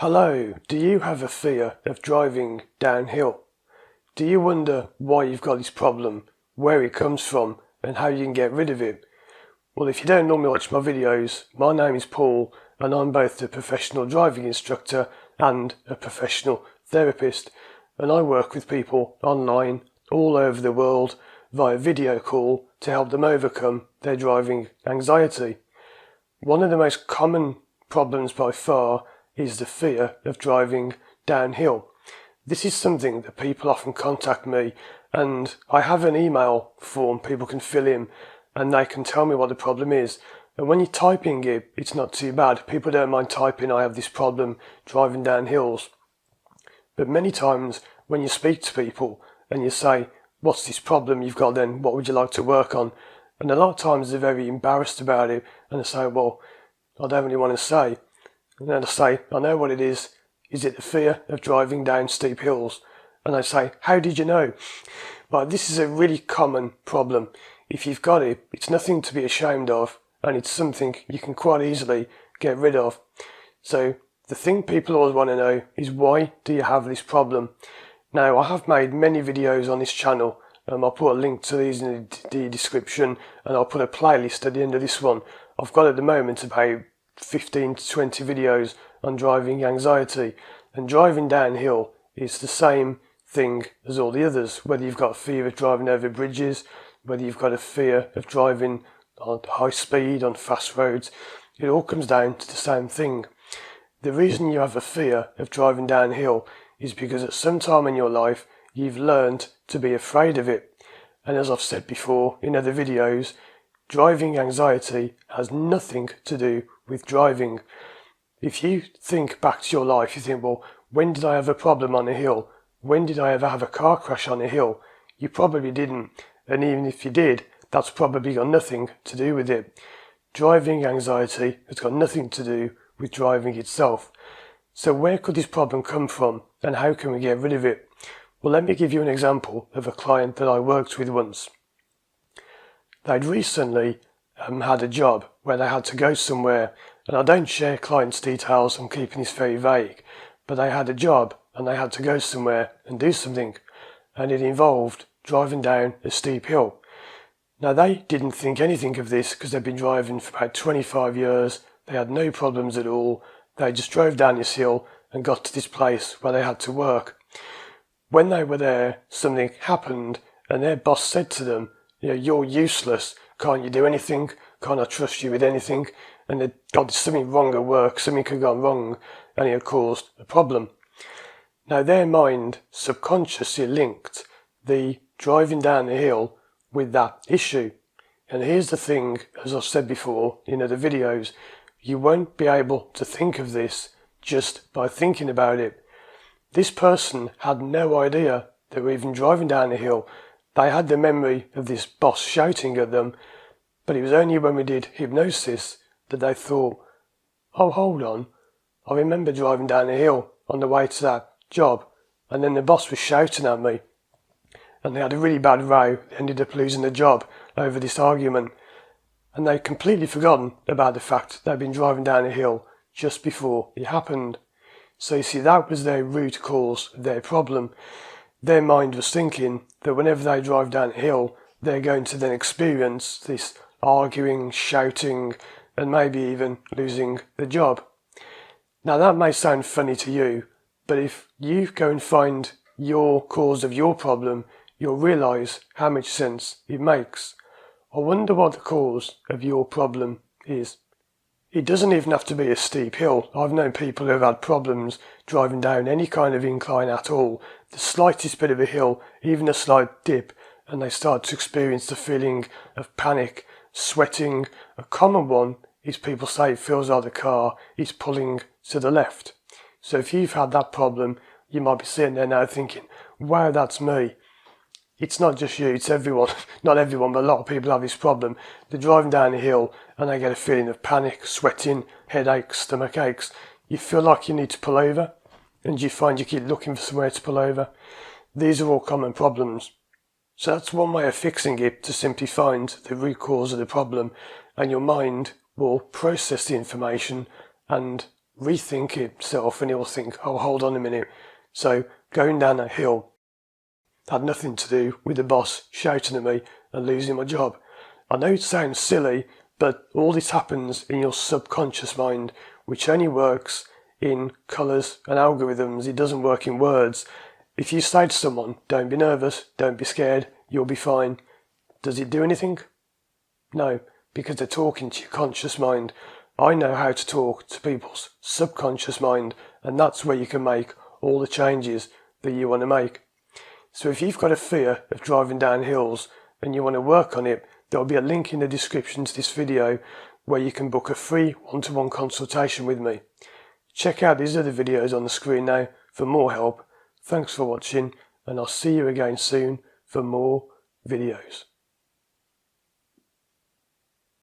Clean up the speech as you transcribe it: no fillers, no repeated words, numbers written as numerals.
Hello, do you have a fear of driving downhill? Do you wonder why you've got this problem, where it comes from, and how you can get rid of it? Well, if you don't normally watch my videos, my name is Paul, and I'm both a professional driving instructor and a professional therapist, and I work with people online all over the world via video call to help them overcome their driving anxiety. One of the most common problems by far is the fear of driving downhill. This is something that people often contact me, and I have an email form people can fill in and they can tell me what the problem is. And when you're typing it, it's not too bad. People don't mind typing, I have this problem driving down hills. But many times when you speak to people and you say, what's this problem you've got then? What would you like to work on? And a lot of times they're very embarrassed about it and they say, well, I don't really want to say. And then I say, I know what it is. Is it the fear of driving down steep hills? And I say, how did you know? But this is a really common problem. If you've got it, it's nothing to be ashamed of, and it's something you can quite easily get rid of. So the thing people always want to know is, why do you have this problem? Now, I have made many videos on this channel. I'll put a link to these in the description, and I'll put a playlist at the end of this one. I've got at the moment about 15 to 20 videos on driving anxiety, and driving downhill is the same thing as all the others. Whether you've got a fear of driving over bridges, whether you've got a fear of driving on high speed on fast roads, it all comes down to the same thing. The reason you have a fear of driving downhill is because at some time in your life you've learned to be afraid of it. And as I've said before in other videos, driving anxiety has nothing to do with driving. If you think back to your life, you think, well, when did I have a problem on a hill? When did I ever have a car crash on a hill? You probably didn't. And even if you did, that's probably got nothing to do with it. Driving anxiety has got nothing to do with driving itself. So where could this problem come from, and how can we get rid of it? Well, let me give you an example of a client that I worked with once. They'd recently had a job where they had to go somewhere, and I don't share clients' details, I'm keeping this very vague, but they had a job and they had to go somewhere and do something, and it involved driving down a steep hill. Now, they didn't think anything of this because they'd been driving for about 25 years, they had no problems at all, they just drove down this hill and got to this place where they had to work. When they were there, something happened and their boss said to them, you're useless, can't you do anything, can't I trust you with anything? And they'd got something wrong at work, something had gone wrong, and it had caused a problem. Now, their mind subconsciously linked the driving down the hill with that issue. And here's the thing, as I've said before in other videos, you won't be able to think of this just by thinking about it. This person had no idea they were even driving down the hill. They had the memory of this boss shouting at them, but it was only when we did hypnosis that they thought, oh, hold on, I remember driving down the hill on the way to that job, and then the boss was shouting at me, and they had a really bad row. They ended up losing the job over this argument, and they'd completely forgotten about the fact they'd been driving down the hill just before it happened. So you see, that was their root cause of their problem. Their mind was thinking that whenever they drive down a hill, they're going to then experience this arguing, shouting, and maybe even losing the job. Now, that may sound funny to you, but if you go and find your cause of your problem, you'll realise how much sense it makes. I wonder what the cause of your problem is. It doesn't even have to be a steep hill. I've known people who have had problems driving down any kind of incline at all, the slightest bit of a hill, even a slight dip, and they start to experience the feeling of panic, sweating. A common one is people say it feels like the car is pulling to the left. So if you've had that problem, you might be sitting there now thinking, wow, that's me. It's not just you, it's everyone. Not everyone, but a lot of people have this problem. They're driving down a hill and they get a feeling of panic, sweating, headaches, stomach aches. You feel like you need to pull over, and you find you keep looking for somewhere to pull over. These are all common problems. So that's one way of fixing it, to simply find the root cause of the problem, and your mind will process the information and rethink itself and it will think, oh, hold on a minute. So going down that hill had nothing to do with the boss shouting at me and losing my job. I know it sounds silly, but all this happens in your subconscious mind, which only works in colours and algorithms. It doesn't work in words. If you say to someone, don't be nervous, don't be scared, you'll be fine, does it do anything? No, because they're talking to your conscious mind. I know how to talk to people's subconscious mind, and that's where you can make all the changes that you want to make. So if you've got a fear of driving down hills and you want to work on it, there'll be a link in the description to this video where you can book a free one-to-one consultation with me. Check out these other videos on the screen now for more help. Thanks for watching, and I'll see you again soon for more videos.